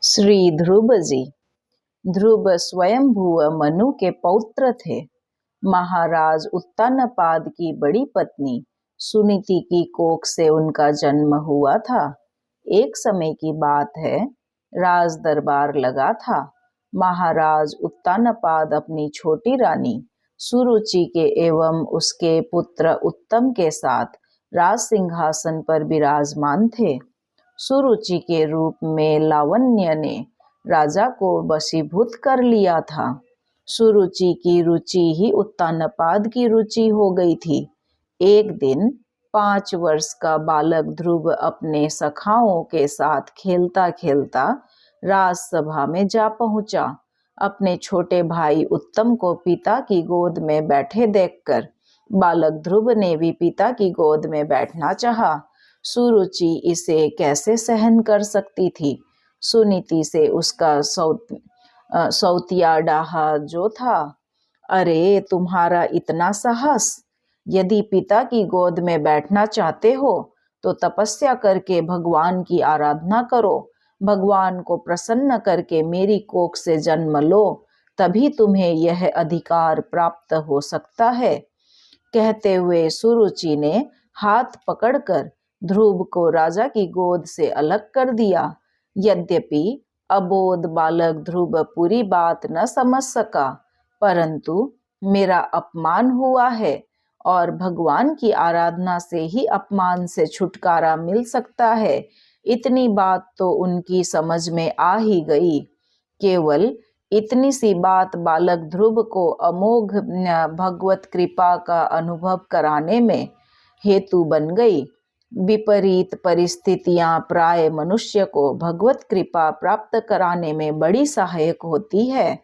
श्री ध्रुव जी। ध्रुव स्वयंभुव मनु के पौत्र थे। महाराज उत्तानपाद की बड़ी पत्नी सुनीति की कोख से उनका जन्म हुआ था। एक समय की बात है, राज दरबार लगा था। महाराज उत्तानपाद अपनी छोटी रानी सुरुचि के एवं उसके पुत्र उत्तम के साथ राज सिंहासन पर विराजमान थे। सुरुचि के रूप में लावण्य ने राजा को वशीभूत कर लिया था। सुरुचि की रुचि ही उत्तानपाद की रुचि हो गई थी। एक दिन 5 वर्ष का बालक ध्रुव अपने सखाओं के साथ खेलता खेलता राजसभा में जा पहुंचा। अपने छोटे भाई उत्तम को पिता की गोद में बैठे देखकर बालक ध्रुव ने भी पिता की गोद में बैठना चाहा। सुरुचि इसे कैसे सहन कर सकती थी। सुनीति से उसका सौतिया डाहा जो था, अरे तुम्हारा इतना साहस! यदि पिता की गोद में बैठना चाहते हो तो तपस्या करके भगवान की आराधना करो। भगवान को प्रसन्न करके मेरी कोख से जन्म लो, तभी तुम्हें यह अधिकार प्राप्त हो सकता है। कहते हुए सुरुचि ने हाथ पकड़कर ध्रुव को राजा की गोद से अलग कर दिया। यद्यपि अबोध बालक ध्रुव पूरी बात न समझ सका, परंतु मेरा अपमान हुआ है और भगवान की आराधना से ही अपमान से छुटकारा मिल सकता है, इतनी बात तो उनकी समझ में आ ही गई। केवल इतनी सी बात बालक ध्रुव को अमोघ भगवत कृपा का अनुभव कराने में हेतु बन गई। विपरीत परिस्थितियां प्राय मनुष्य को भगवत कृपा प्राप्त कराने में बड़ी सहायक होती है।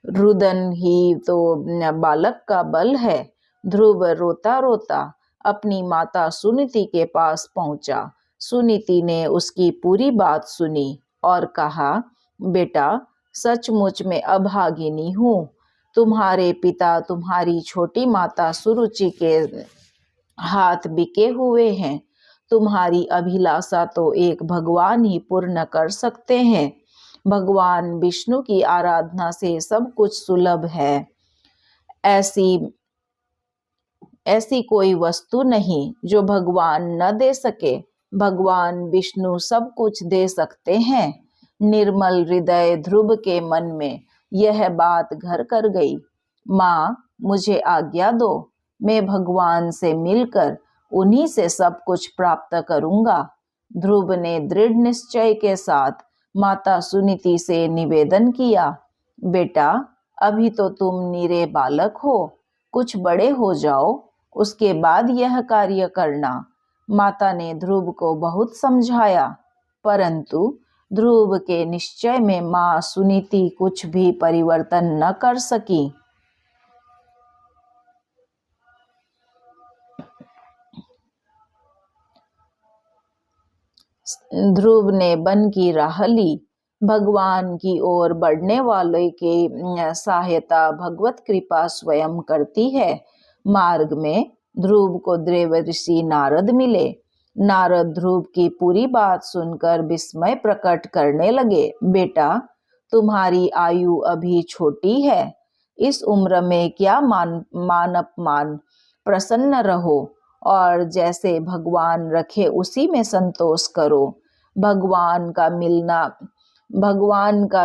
रुदन ही तो बालक का बल है। ध्रुव रोता रोता अपनी माता सुनीति के पास पहुंचा। सुनीति ने उसकी पूरी बात सुनी और कहा, बेटा, सचमुच में अभागिनी हूँ। तुम्हारे पिता तुम्हारी छोटी माता सुरुचि के हाथ बिके हुए हैं। तुम्हारी अभिलाषा तो एक भगवान ही पूर्ण कर सकते हैं। भगवान विष्णु की आराधना से सब कुछ सुलभ है। ऐसी कोई वस्तु नहीं जो भगवान न दे सके। भगवान विष्णु सब कुछ दे सकते हैं। निर्मल हृदय ध्रुव के मन में यह बात घर कर गई। माँ, मुझे आज्ञा दो, मैं भगवान से मिलकर उन्हीं से सब कुछ प्राप्त करूंगा। ध्रुव ने दृढ़ निश्चय के साथ माता सुनीति से निवेदन किया, बेटा, अभी तो तुम निरे बालक हो, कुछ बड़े हो जाओ, उसके बाद यह कार्य करना। माता ने ध्रुव को बहुत समझाया, परंतु ध्रुव के निश्चय में माँ सुनीति कुछ भी परिवर्तन न कर सकी। ध्रुव ने वन की राह ली। भगवान की ओर बढ़ने वाले की सहायता भगवत कृपा स्वयं करती है। मार्ग में ध्रुव को देवर्षि नारद मिले। नारद ध्रुव की पूरी बात सुनकर विस्मय प्रकट करने लगे। बेटा, तुम्हारी आयु अभी छोटी है। इस उम्र में क्या मान अपमान, प्रसन्न रहो और जैसे भगवान रखे उसी में संतोष करो। भगवान का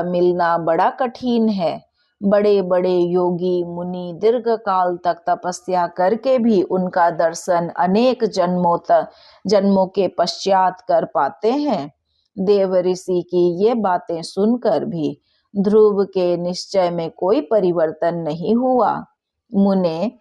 मिलना बड़ा कठिन है। बड़े बड़े योगी मुनि दीर्घ काल तक तपस्या करके भी उनका दर्शन अनेक जन्मों के पश्चात कर पाते हैं। देव ऋषि की ये बातें सुनकर भी ध्रुव के निश्चय में कोई परिवर्तन नहीं हुआ। मुने,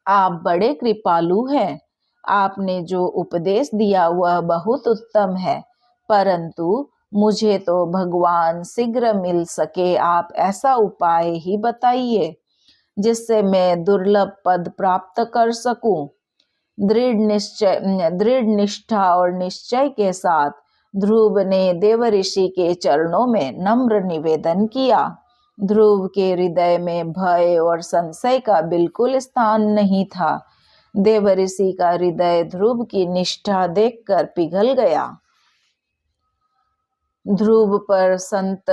आप बड़े कृपालु हैं। आपने जो उपदेश दिया वह बहुत उत्तम है, परंतु मुझे तो भगवान शीघ्र मिल सके, आप ऐसा उपाय ही बताइए जिससे मैं दुर्लभ पद प्राप्त कर सकूं। दृढ़ निष्ठा और निश्चय के साथ ध्रुव ने देवऋषि के चरणों में नम्र निवेदन किया। ध्रुव के हृदय में भय और संशय का बिल्कुल स्थान नहीं था। देवऋषि का हृदय ध्रुव की निष्ठा देखकर पिघल गया। ध्रुव पर संत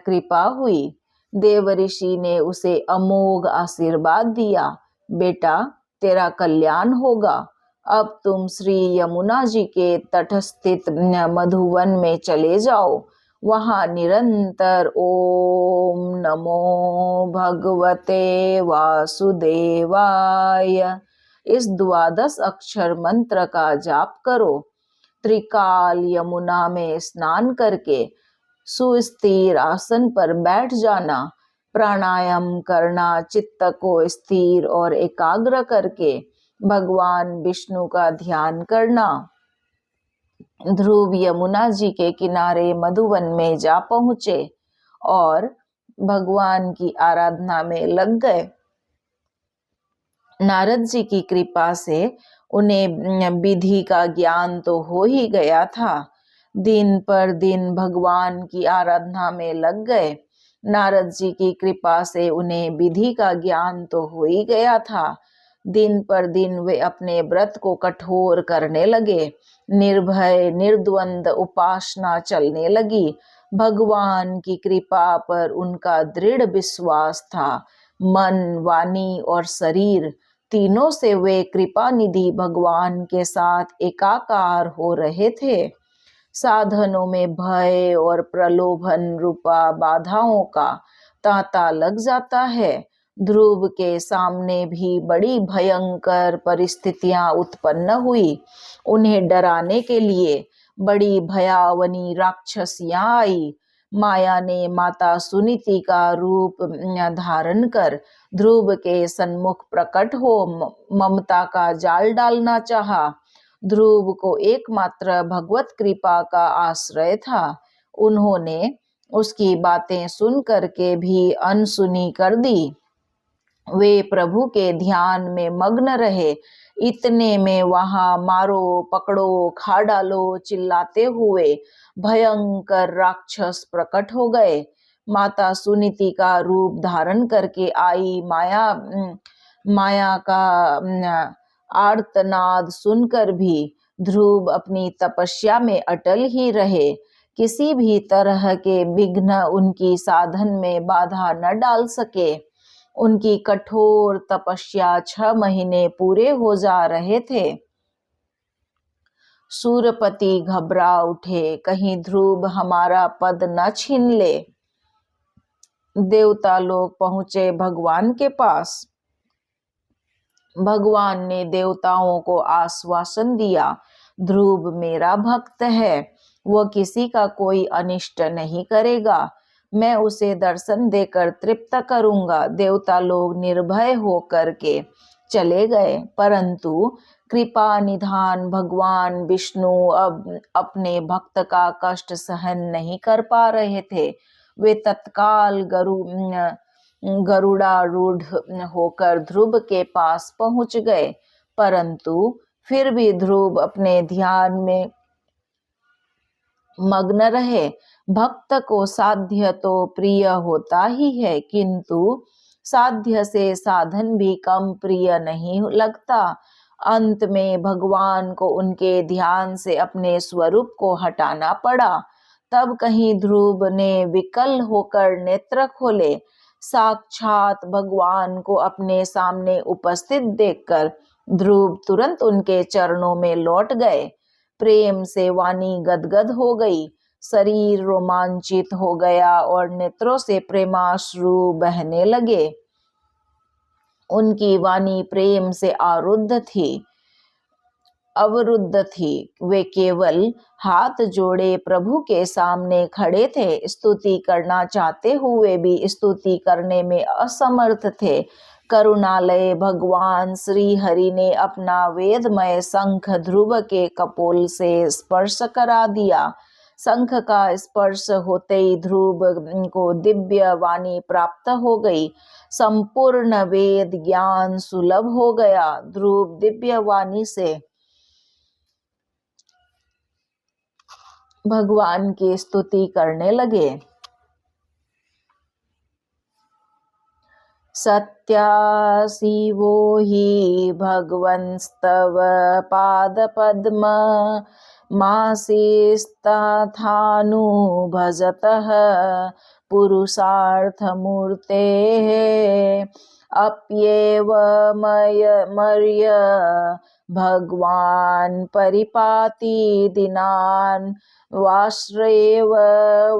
कृपा हुई। देव ऋषि ने उसे अमोघ आशीर्वाद दिया, बेटा तेरा कल्याण होगा। अब तुम श्री यमुना जी के तट स्थित मधुवन में चले जाओ। वहां निरंतर ओम नमो भगवते वासुदेवाय इस 12 अक्षर मंत्र का जाप करो। त्रिकाल यमुना में स्नान करके सुस्थिर आसन पर बैठ जाना। प्राणायाम करना, चित्त को स्थिर और एकाग्र करके भगवान विष्णु का ध्यान करना। ध्रुव यमुना जी के किनारे मधुवन में जा पहुंचे और भगवान की आराधना में लग गए। नारद जी की कृपा से उन्हें विधि का ज्ञान तो हो ही गया था। दिन पर दिन भगवान की आराधना में लग गए। नारद जी की कृपा से उन्हें विधि का ज्ञान तो हो ही गया था। दिन पर दिन वे अपने व्रत को कठोर करने लगे। निर्भय निर्द्वंद उपासना चलने लगी। भगवान की कृपा पर उनका दृढ़ विश्वास था। मन, वाणी और शरीर तीनों से वे कृपा निधि भगवान के साथ एकाकार हो रहे थे। साधनों में भय और प्रलोभन रूपा बाधाओं का तांता लग जाता है। ध्रुव के सामने भी बड़ी भयंकर परिस्थितियां उत्पन्न हुई। उन्हें डराने के लिए बड़ी भयावनी राक्षसियां आई। माया ने माता सुनीति का रूप धारण कर ध्रुव के सन्मुख प्रकट हो ममता का जाल डालना चाहा। ध्रुव को एकमात्र भगवत कृपा का आश्रय था। उन्होंने उसकी बातें सुन करके भी अनसुनी कर दी। वे प्रभु के ध्यान में मग्न रहे। इतने में वहां मारो पकड़ो खा डालो चिल्लाते हुए भयंकर राक्षस प्रकट हो गए। माता सुनीति का रूप धारण करके आई माया का आर्तनाद सुनकर भी ध्रुव अपनी तपस्या में अटल ही रहे। किसी भी तरह के विघ्न उनकी साधन में बाधा न डाल सके। उनकी कठोर तपस्या 6 महीने पूरे हो जा रहे थे। सूरपति घबरा उठे, कहीं ध्रुव हमारा पद न छीन ले। देवता लोग पहुंचे भगवान के पास। भगवान ने देवताओं को आश्वासन दिया, ध्रुव मेरा भक्त है, वह किसी का कोई अनिष्ट नहीं करेगा। मैं उसे दर्शन देकर तृप्त करूंगा। देवता लोग निर्भय होकर के चले गए, परंतु कृपा निधान भगवान विष्णु अब अपने भक्त का कष्ट सहन नहीं कर पा रहे थे। वे तत्काल गरुड़ारूढ़ होकर ध्रुव के पास पहुंच गए, परंतु फिर भी ध्रुव अपने ध्यान में मग्न रहे। भक्त को साध्य तो प्रिय होता ही है, किंतु साध्य से साधन भी कम प्रिय नहीं लगता। अंत में भगवान को उनके ध्यान से अपने स्वरूप को हटाना पड़ा। तब कहीं ध्रुव ने विकल होकर नेत्र खोले। साक्षात भगवान को अपने सामने उपस्थित देखकर ध्रुव तुरंत उनके चरणों में लौट गए। प्रेम से वाणी गदगद हो गई, शरीर रोमांचित हो गया और नेत्रों से प्रेमाश्रु बहने लगे। उनकी वाणी प्रेम से अवरुद्ध थी। वे केवल हाथ जोड़े प्रभु के सामने खड़े थे, स्तुति करना चाहते हुए भी स्तुति करने में असमर्थ थे। करुणालय भगवान श्री हरि ने अपना वेदमय शंख ध्रुव के कपोल से स्पर्श करा दिया। शंख का स्पर्श होते ही ध्रुव को दिव्य वाणी प्राप्त हो गई। संपूर्ण वेद ज्ञान सुलभ हो गया। ध्रुव दिव्य वाणी से भगवान की स्तुति करने लगे। सत्यासीवो हि भगवंस्तव पाद पद्म मासीस्तथानु भजतः पुरुषार्थमूर्तेः अप्येव मर्य भगवान् परिपाति दीनान् वाश्रयेव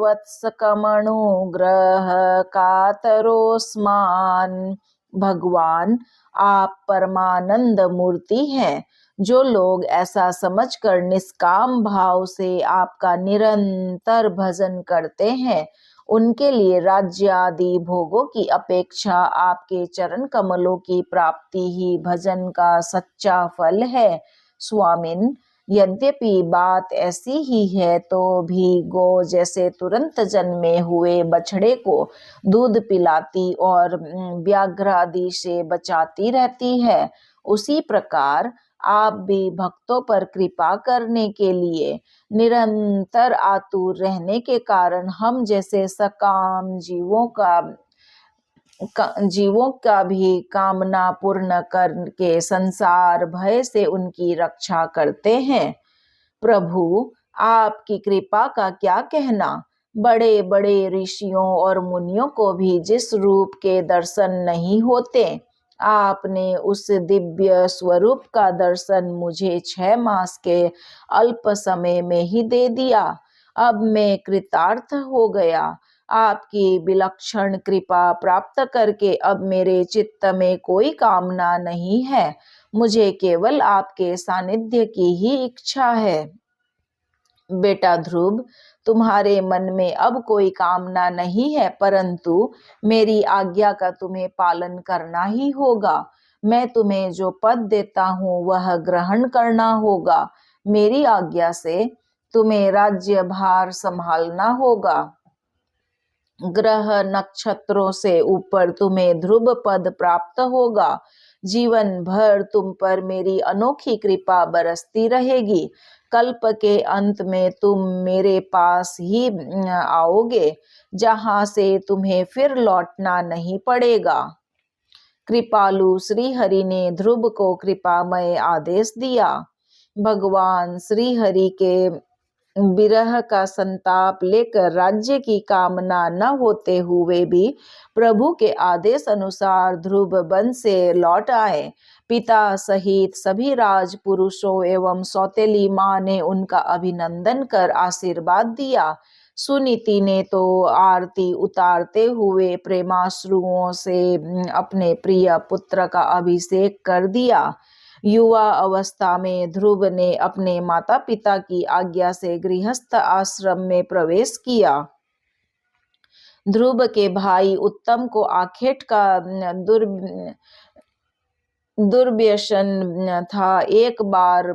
वत्सकमनुग्रह कातरोस्मान्। भगवान, आप परमानंद मूर्ति हैं। जो लोग ऐसा समझकर निष्काम भाव से आपका निरंतर भजन करते हैं, उनके लिए राज्य आदि भोगों की अपेक्षा आपके चरण कमलों की प्राप्ति ही भजन का सच्चा फल है। स्वामिन, यद्यपि बात ऐसी ही है तो भी गौ जैसे तुरंत जन्मे हुए बछड़े को दूध पिलाती और व्याघ्र आदि से बचाती रहती है, उसी प्रकार आप भी भक्तों पर कृपा करने के लिए निरंतर आतुर रहने के कारण हम जैसे सकाम जीवों का भी कामना पूर्ण करके संसार भय से उनकी रक्षा करते हैं। प्रभु, आपकी कृपा का क्या कहना। बड़े बड़े ऋषियों और मुनियों को भी जिस रूप के दर्शन नहीं होते, आपने उस दिव्य स्वरूप का दर्शन मुझे 6 मास के अल्प समय में ही दे दिया। अब मैं कृतार्थ हो गया। आपकी विलक्षण कृपा प्राप्त करके अब मेरे चित्त में कोई कामना नहीं है। मुझे केवल आपके सानिध्य की ही इच्छा है। बेटा ध्रुव, तुम्हारे मन में अब कोई कामना नहीं है, परंतु मेरी आज्ञा का तुम्हें पालन करना ही होगा। मैं तुम्हें जो पद देता हूँ वह ग्रहण करना होगा। मेरी आज्ञा से तुम्हें राज्य भार संभालना होगा। ग्रह नक्षत्रों से ऊपर तुम्हें ध्रुव पद प्राप्त होगा। जीवन भर तुम पर मेरी अनोखी कृपा बरसती रहेगी। कल्प के अंत में तुम मेरे पास ही आओगे, जहां से तुम्हें फिर लौटना नहीं पड़ेगा। कृपालु श्री हरि ने ध्रुव को कृपामय आदेश दिया। भगवान श्री हरि के विरह का संताप लेकर राज्य की कामना न होते हुए भी प्रभु के आदेश अनुसार ध्रुव वन से लौट आए। पिता सहित सभी राजपुरुषों एवं सौतेली माँ ने उनका अभिनंदन कर आशीर्वाद दिया। सुनीति ने तो आरती उतारते हुए प्रेमाश्रुओं से अपने प्रिय पुत्र का अभिषेक कर दिया। युवा अवस्था में ध्रुव ने अपने माता पिता की आज्ञा से गृहस्थ आश्रम में प्रवेश किया। ध्रुव के भाई उत्तम को आखेट का दुर्व्यसन था। एक बार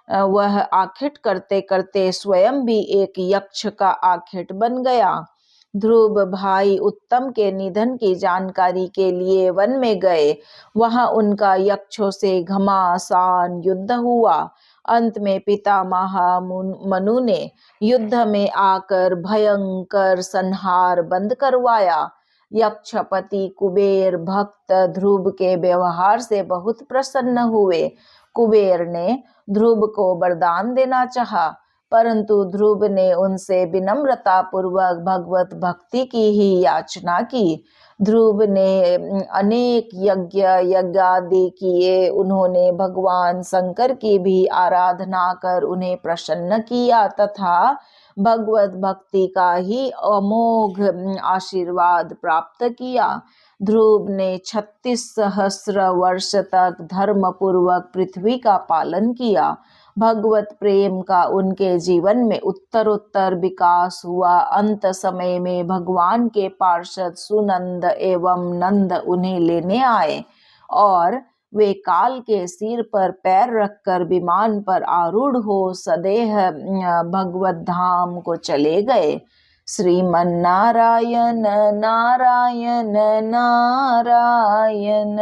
वह आखेट करते करते स्वयं भी एक यक्ष का आखेट बन गया। ध्रुव भाई उत्तम के निधन की जानकारी के लिए वन में गए। वहां उनका यक्षों से घमासान युद्ध हुआ। अंत में पितामह मनु ने युद्ध में आकर भयंकर संहार बंद करवाया। यक्षपति कुबेर भक्त ध्रुव के व्यवहार से बहुत प्रसन्न हुए। कुबेर ने ध्रुव को वरदान देना चाहा, परंतु ध्रुव ने उनसे विनम्रता पूर्वक भगवत भक्ति की ही याचना की। ध्रुव ने अनेक यज्ञादि किए। उन्होंने भगवान शंकर की भी आराधना कर उन्हें प्रसन्न किया तथा भगवत भक्ति का ही अमोघ आशीर्वाद प्राप्त किया। ध्रुव ने 36 सहस्र वर्ष तक धर्म पूर्वक पृथ्वी का पालन किया। भगवत प्रेम का उनके जीवन में उत्तरोत्तर विकास हुआ। अंत समय में भगवान के पार्षद सुनंद एवं नंद उन्हें लेने आए और वे काल के सिर पर पैर रखकर विमान पर आरूढ़ हो सदेह भगवत धाम को चले गए। श्रीमन नारायण नारायण नारायण,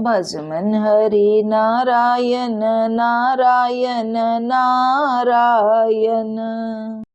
भजमन हरि नारायण नारायण नारायण।